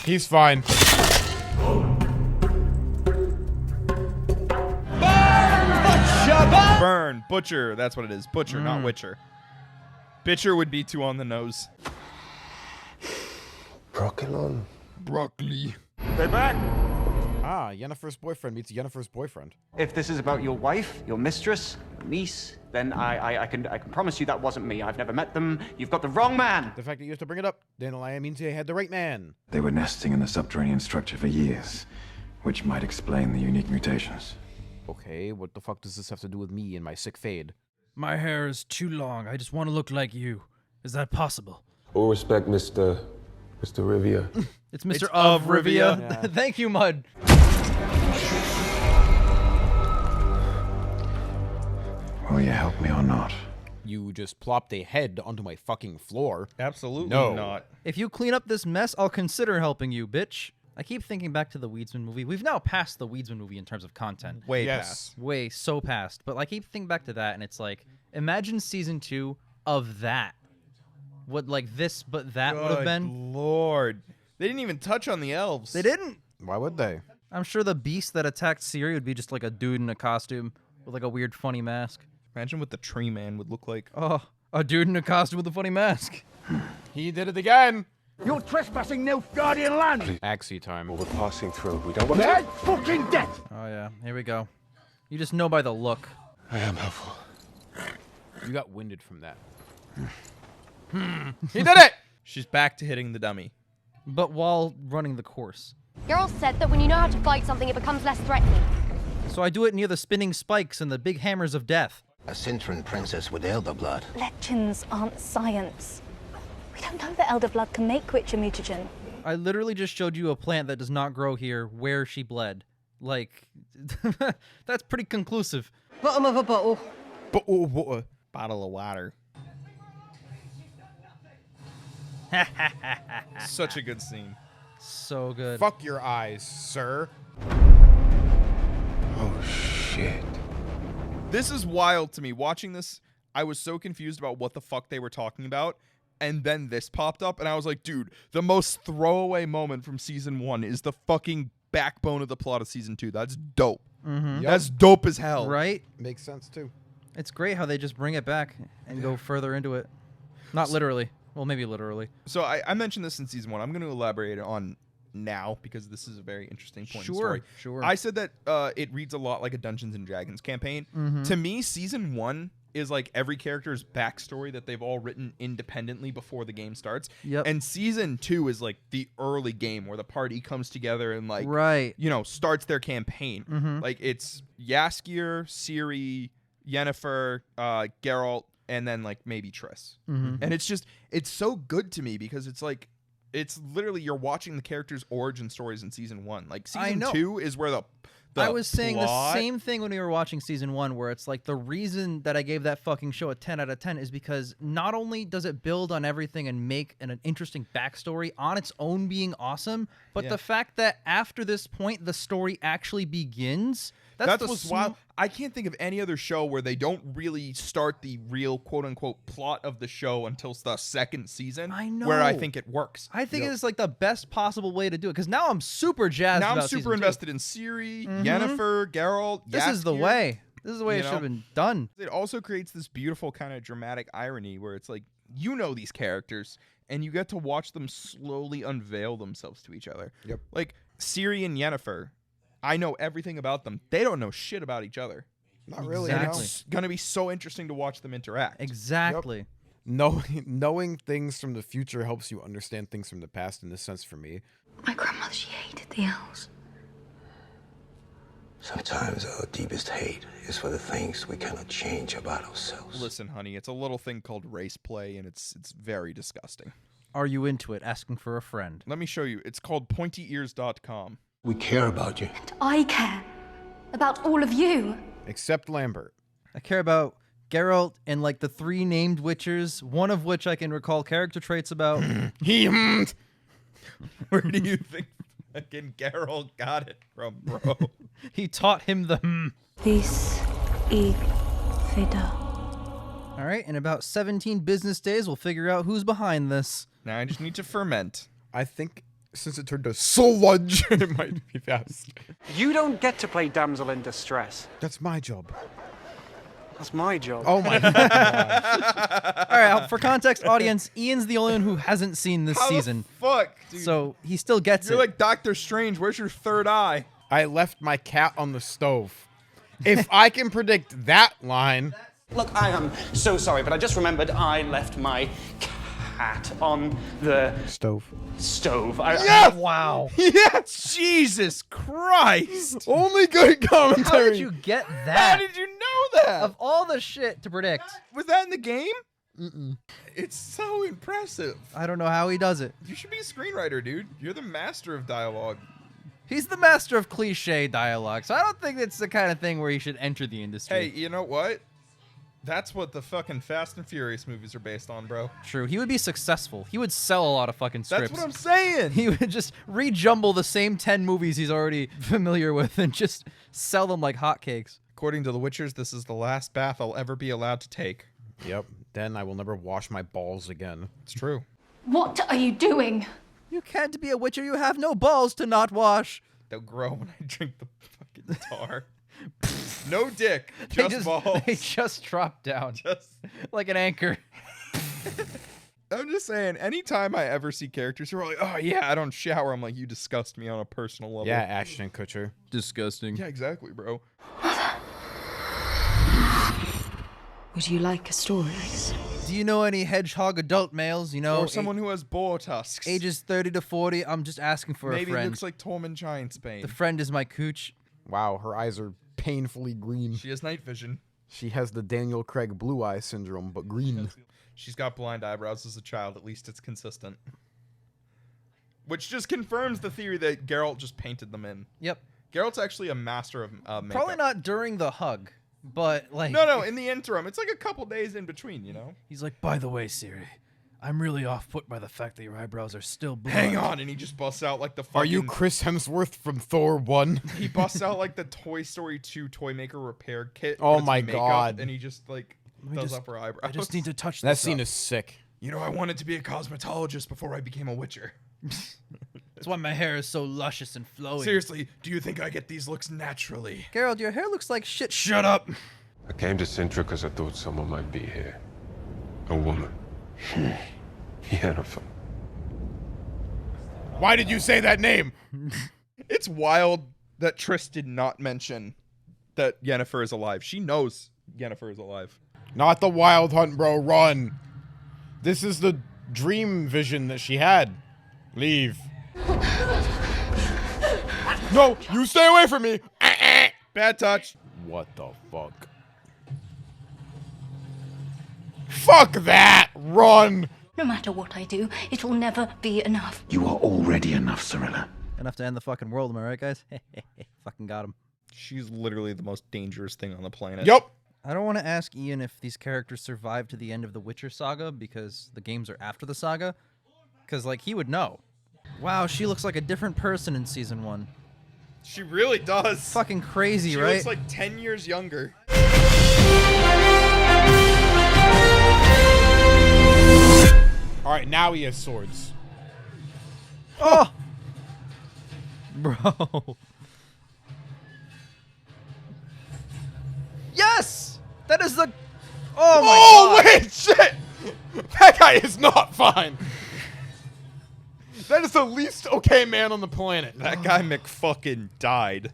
He's fine. Burn. Butcher. That's what it is. Butcher, not Witcher. Bitcher would be too on the nose. Broccoli. They're back. Ah, Yennefer's boyfriend meets Yennefer's boyfriend. If this is about your wife, your mistress, niece, then I can promise you that wasn't me. I've never met them. You've got the wrong man. The fact that you have to bring it up, Dandelion, means they had the right man. They were nesting in the subterranean structure for years, which might explain the unique mutations. Okay, what the fuck does this have to do with me and my sick fade? My hair is too long. I just want to look like you. Is that possible? All respect, Mr. Rivia. It's Mr. It's of of Rivia. Rivia. Thank you, Mud. Will you help me or not? You just plopped a head onto my fucking floor. Absolutely No. not. If you clean up this mess, I'll consider helping you, bitch. I keep thinking back to the Weedsman movie. We've now passed the Weedsman movie in terms of content. Way Yes. past. Way so past. But I keep thinking back to that, and it's like, imagine season 2 of that. What, like this, but that would have been. Lord. They didn't even touch on the elves. They didn't. Why would they? I'm sure the beast that attacked Ciri would be just like a dude in a costume with like a weird funny mask. Imagine what the tree man would look like. Oh, a dude in a costume with a funny mask. He did it again. You're trespassing Nilfgaardian land. Axie time. We're passing through. We don't want They're to... fucking dead. Oh yeah, here we go. You just know by the look. I am helpful. You got winded from that. He did it! She's back to hitting the dummy. But while running the course. Geralt said that when you know how to fight something, it becomes less threatening. So I do it near the spinning spikes and the big hammers of death. A Cintran princess with elder blood. Legends aren't science. We don't know that elder blood can make Witcher mutagen. I literally just showed you a plant that does not grow here where she bled. Like, that's pretty conclusive. Bottom of a bottle. Bottle of water. Such a good scene. So good. Fuck your eyes, sir. Oh, shit. This is wild to me. Watching this, I was so confused about what the fuck they were talking about. And then this popped up, and I was like, dude, the most throwaway moment from season 1 is the fucking backbone of the plot of season 2. That's dope. Mm-hmm. That's dope as hell. Right? Makes sense, too. It's great how they just bring it back and go further into it. Not literally. Well, maybe literally. So I mentioned this in season 1. I'm going to elaborate on now because this is a very interesting point in the story. Sure. I said that it reads a lot like a Dungeons and Dragons campaign. Mm-hmm. To me, season 1 is like every character's backstory that they've all written independently before the game starts. Yep. And season 2 is like the early game where the party comes together and like, Right. you know, starts their campaign. Mm-hmm. Like it's Jaskier, Ciri, Yennefer, Geralt, and then like maybe Triss. Mm-hmm. And it's just, it's so good to me because it's like, it's literally you're watching the characters' origin stories in season 1. Like season 2 is where the I was saying the plot- same thing when we were watching season 1, where it's like the reason that I gave that fucking show a 10 out of 10 is because not only does it build on everything and make an interesting backstory on its own being awesome, but the fact that after this point the story actually begins. That was wild. I can't think of any other show where they don't really start the real quote-unquote plot of the show until the second season. I know. Where I think it works. I think it's like the best possible way to do it, because now I'm super jazzed Now about I'm super season 2. invested in Ciri, Yennefer, Geralt, This is the Jaskier. way. This is the way You it should know? have been done. It also creates this beautiful kind of dramatic irony where it's like, you know these characters, and you get to watch them slowly unveil themselves to each other. Yep. Like, Ciri and Yennefer, I know everything about them. They don't know shit about each other. Not really. And Exactly. it's going to be so interesting to watch them interact. Exactly. Knowing things from the future helps you understand things from the past in this sense for me. My grandmother, she hated the elves. Sometimes our deepest hate is for the things we cannot change about ourselves. Listen, honey, it's a little thing called race play, and it's very disgusting. Are you into it? Asking for a friend. Let me show you. It's called pointyears.com. We care about you. And I care about all of you. Except Lambert. I care about Geralt and like the 3 named Witchers, one of which I can recall character traits about. Where do you think fucking Geralt got it from, bro? He taught him the Vis e vida. All right, in about 17 business days, we'll figure out who's behind this. Now I just need to ferment. I think since it turned to sludge, it might be fast. You don't get to play damsel in distress. That's my job. That's my job. Oh my god. All right, for context, audience, Ian's the only one who hasn't seen this How season. The fuck, dude? So he still gets You're it. like Doctor Strange. Where's your third eye? I left my cat on the stove. If I can predict that line. Look, I am so sorry, but I just remembered I left my cat on the Stove. stove. Yes! Wow. Yes! Jesus Christ! Only good commentary. How did you get that? How did you know that? Of all the shit to predict. Was that in the game? Mm-mm. It's so impressive. I don't know how he does it. You should be a screenwriter, dude. You're the master of dialogue. He's the master of cliche dialogue, so I don't think it's the kind of thing where he should enter the industry. Hey, you know what? That's what the fucking Fast and Furious movies are based on, bro. True. He would be successful. He would sell a lot of fucking scripts. That's what I'm saying. He would just rejumble the same 10 movies he's already familiar with and just sell them like hotcakes. According to the Witchers, this is the last bath I'll ever be allowed to take. Yep. Then I will never wash my balls again. It's true. What are you doing? You can't be a witcher. You have no balls to not wash. They'll grow when I drink the fucking tar. No dick, just balls. They just drop down. Just like an anchor. I'm just saying, anytime I ever see characters who are like, oh yeah, I don't shower, I'm like, you disgust me on a personal level. Yeah, Ashton Kutcher. Disgusting. Yeah, exactly, bro. Would you like a story? Do you know any hedgehog adult males? You know, Or someone who has boar tusks. ages 30 to 40. I'm just asking for Maybe a friend. looks like Tormund Giantsbane. The friend is my cooch. Wow, her eyes are painfully green. She has night vision. She has the Daniel Craig blue eye syndrome, but green. She's got blind eyebrows as a child. At least it's consistent. Which just confirms the theory that Geralt just painted them in. Yep. Geralt's actually a master of makeup. Probably not during the hug, but like... No, in the interim. It's like a couple days in between, you know? He's like, by the way, Siri, I'm really off-put by the fact that your eyebrows are still blue. Hang on, and he just busts out like the fucking... Are you Chris Hemsworth from Thor 1? He busts out like the Toy Story 2 Toy Maker repair kit. Oh but it's my makeup, God. And he just like does up her eyebrows. I just need to touch That this scene up. is sick. You know, I wanted to be a cosmetologist before I became a witcher. That's why my hair is so luscious and flowing. Seriously, do you think I get these looks naturally? Geralt, your hair looks like shit. Shut up! I came to Sintra because I thought someone might be here. A woman. Yennefer. Why did you say that name? It's wild that Triss did not mention that Yennefer is alive. She knows Yennefer is alive. Not the Wild Hunt, bro. Run. This is the dream vision that she had. Leave. No, you stay away from me. Bad touch. What the fuck? Fuck that. Run. No matter what I do, it will never be enough. You are already enough, Cirilla. Enough to end the fucking world, am I right, guys? Fucking got him. She's literally the most dangerous thing on the planet. Yep. I don't want to ask Ian if these characters survive to the end of the Witcher saga because the games are after the saga. Because, like, he would know. Wow, she looks like a different person in Season 1. She really does. Fucking crazy, she right? looks like 10 years younger. All right, now he has swords. Oh! Bro. Yes! That is the... Oh my god! Wait, shit! That guy is not fine. That is the least okay man on the planet. That guy McFucking died.